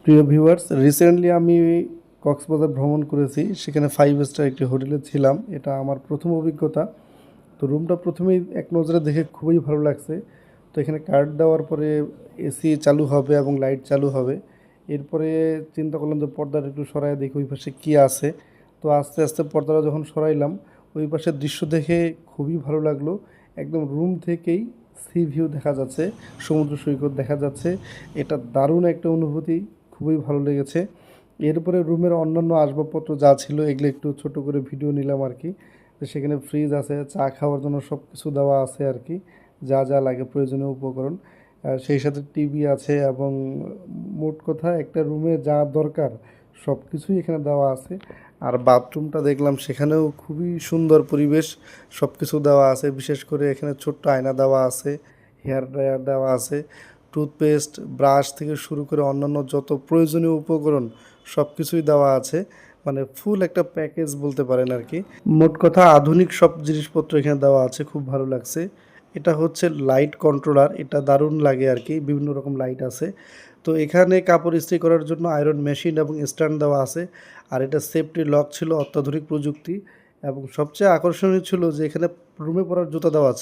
প্রিয় viewers, recently আমি কক্সবাজার ভ্রমণ করেছি। সেখানে 5 স্টার একটি হোটেলে ছিলাম। এটা আমার প্রথম অভিজ্ঞতা। তো রুমটা প্রথমেই এক নজরে দেখে খুবই ভালো লাগছে। তো এখানে কার্ড দেওয়ার পরে এসি চালু হবে এবং লাইট চালু হবে। এরপরে চিন্তা করলাম যে পর্দাটা একটু সরায় দেখি ওই পাশে কী আছে। তো আস্তে আস্তে পর্দাটা যখন সরাইলাম, ওই পাশের দৃশ্য দেখে খুবই ভালো লাগলো। একদম রুম থেকেই সি ভিউ দেখা যাচ্ছে, সমুদ্র সৈকত দেখা যাচ্ছে। এটা দারুণ একটা অনুভূতি, খুবই ভালো লেগেছে। এরপরে রুমের অন্যান্য আসবাবপত্র যা ছিল এগুলো একটু ছোট করে ভিডিও নিলাম আর কি। তো সেখানে ফ্রিজ আছে, চা খাওয়ার জন্য সব কিছু দেওয়া আছে আর কি, যা যা লাগে প্রয়োজনীয় উপকরণ। সেই সাথে টিভি আছে এবং মোট কথা একটা রুমে যা দরকার সব কিছুই এখানে দেওয়া আছে। আর বাথরুমটা দেখলাম সেখানেও খুবই সুন্দর পরিবেশ, সব কিছু দেওয়া আছে। বিশেষ করে এখানে ছোট্ট আয়না দেওয়া আছে, হেয়ার ড্রায়ার দেওয়া আছে, টুথপেস্ট, ব্রাশ থেকে শুরু করে অন্যান্য যত প্রয়োজনীয় উপকরণ সব কিছুই দেওয়া আছে। মানে ফুল একটা প্যাকেজ বলতে পারেন আর কি। মোট কথা আধুনিক সব জিনিসপত্র এখানে দেওয়া আছে, খুব ভালো লাগছে। এটা হচ্ছে লাইট কন্ট্রোলার, এটা দারুণ লাগে আর কি, বিভিন্ন রকম লাইট আছে। তো এখানে কাপড় ইস্ত্রি করার জন্য আয়রন মেশিন এবং স্ট্যান্ড দেওয়া আছে। আর এটা সেফটি লক ছিল, অত্যাধুনিক প্রযুক্তি। এবং সবচেয়ে আকর্ষণীয় ছিল যে এখানে রুমে পরার জুতা দেওয়া আছে।